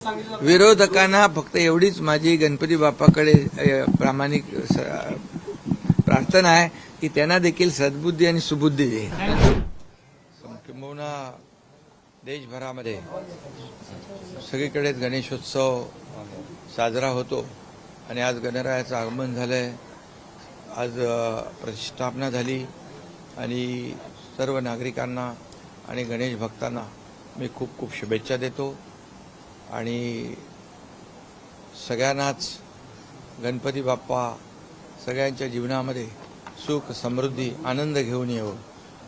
विरोधकांना फक्त एवढीच माझी गणपती बाप्पाकडे प्रामाणिक प्रार्थना आहे की त्यांना देखील सद्बुद्धी आणि सुबुद्धी दे। किंबहुना देशभरामध्ये सगळीकडेच गणेशोत्सव साजरा होतो आणि आज गणरायाचं आगमन झालंय, आज प्रतिष्ठापना झाली आणि सर्व नागरिकांना आणि गणेश भक्तांना मी खूप खूप शुभेच्छा देतो आणि सगळ्यांनाच गणपती बाप्पा सगळ्यांच्या जीवनामध्ये सुख समृद्धी आनंद घेऊन येवो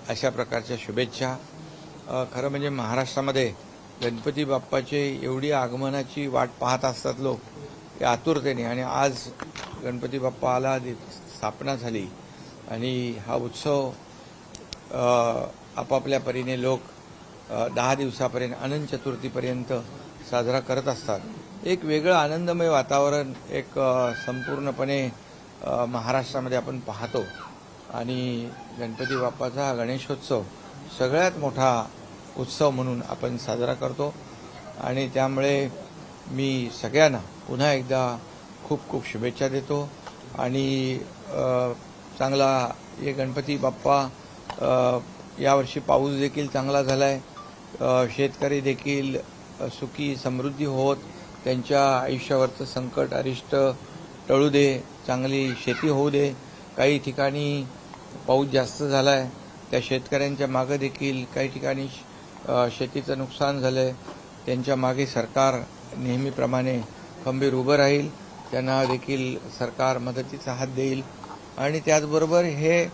अशा प्रकारच्या शुभेच्छा। खरं म्हणजे महाराष्ट्रामध्ये गणपती बाप्पाचे एवढी आगमनाची वाट पाहत असतात लोक की आतुरतेने, आणि आज गणपती बाप्पा आला, स्थापना झाली आणि हा उत्सव आपापल्या परीने लोक 10 दिवसापर्यंत अनंत चतुर्थीपर्यंत साजरा करत असतात। एक वेगळं आनंदमय वातावरण एक संपूर्णपणे महाराष्ट्रामध्ये आपण पाहतो आणि गणपती बाप्पाचा हा गणेशोत्सव सगळ्यात मोठा उत्सव म्हणून आपण साजरा करतो आणि त्यामुळे मी सगळ्यांना पुन्हा एकदा खूप खूप शुभेच्छा देतो आणि चांगला हे गणपती बाप्पा यावर्षी पाऊस देखील चांगला झालाय, शेतकरी देखील सुखी समृद्धी होत त्यांच्या आयुष्यावरचं संकट अरिष्ट टळू दे, चांगली शेती होऊ दे। काही ठिकाणी पाऊस जास्त झालाय, त्या शेतकऱ्यांच्या मागे देखील काही ठिकाणी शेतीचं नुकसान झालंय, त्यांच्या मागे सरकार नेहमीप्रमाणे खंबीर उभं राहील, त्यांना देखील सरकार मदतीचा हात देईल आणि त्याचबरोबर हे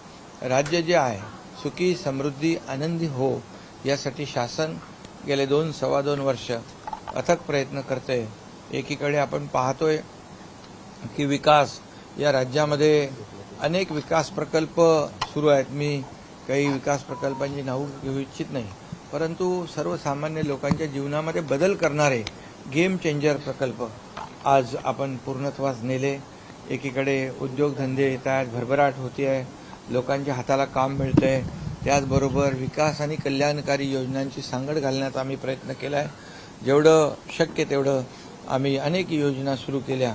राज्य जे आहे सुखी समृद्धी आनंदी हो यासाठी शासन गेले 2-2.25 वर्ष अथक प्रयत्न करते। एकीकडे आपण पाहतोय की विकास या राज्यामध्ये अनेक विकास प्रकल्प सुरू आहेत। मी काही विकास प्रकल्पांची नावं घेऊ इच्छित नाही, परंतु सर्वसामान्य लोकांच्या जीवनामध्ये बदल करणारे गेम चेंजर प्रकल्प आज आपण पूर्णत्वास नेले। एकीकडे उद्योगधंदे येत आहेत, भरभराट होती आहे, लोकांच्या हाताला काम मिळतंय, त्याचबरोबर विकास आणि कल्याणकारी योजनांची सांगड घालण्याचा आम्ही प्रयत्न केला आहे। जेवढं शक्य तेवढं आम्ही अनेक योजना सुरू केल्या।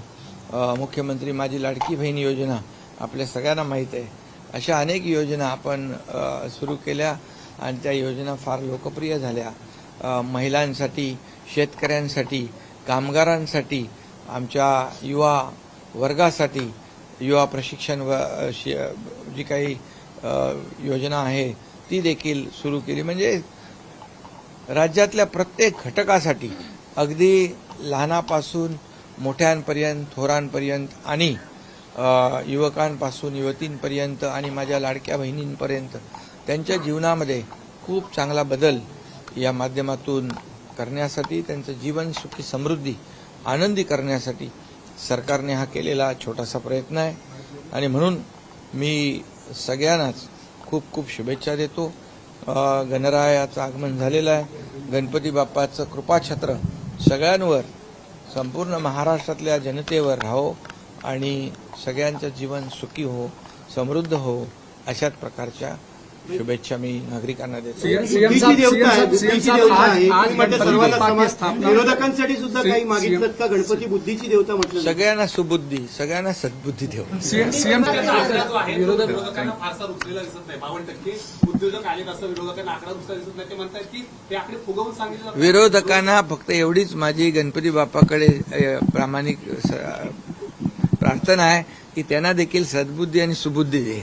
मुख्यमंत्री माझी लाडकी बहीण योजना आपल्या सगळ्यांना माहीत आहे, अशा अनेक योजना आपण सुरू केल्या आणि त्या योजना फार लोकप्रिय झाल्या। महिलांसाठी, शेतकऱ्यांसाठी, कामगारांसाठी, आमच्या युवा वर्गासाठी युवा प्रशिक्षण जी काही योजना आहे ती देखील सुरू केली। म्हणजे राज्यातल्या प्रत्येक घटकासाठी अगदी लहानापासून मोठ्यांपर्यंत, थोरांपर्यंत आणि युवकांपासून युवतींपर्यंत आणि माझ्या लाडक्या बहिणींपर्यंत त्यांच्या जीवनामध्ये खूप चांगला बदल या माध्यमातून करण्यासाठी, त्यांचं जीवन सुखी समृद्धी आनंदी करण्यासाठी सरकारने हा केलेला छोटासा प्रयत्न आहे आणि म्हणून मी सगळ्यांनाच खूप खूप शुभेच्छा देतो। गणरायाचं आगमन झालेलं आहे, गणपती बाप्पाचं कृपाछत्र सगळ्यांवर, संपूर्ण महाराष्ट्रातल्या जनतेवर राहो आणि सगळ्यांचं जीवन सुखी हो, समृद्ध हो अशाच प्रकारच्या शुभेच्छा मी नागरिकांना देतो। विरोधकांसाठी सुद्धा काही मागितलं का? गणपती बुद्धीची देवता म्हटलं, सगळ्यांना सुबुद्धी, सगळ्यांना सद्बुद्धी देव। विरोधकांना फारसा रुचलेला दिसत नाही, 52% उद्योजक आले असं विरोधकांना आकडा रुचलेला दिसत नाही। ते म्हणतात की ते आकडे फुगवून सांगितलं। विरोधकांना फक्त एवढीच माझी गणपती बाप्पाकडे प्रामाणिक प्रार्थना आहे की त्यांना देखील सद्बुद्धी आणि सुबुद्धी दे।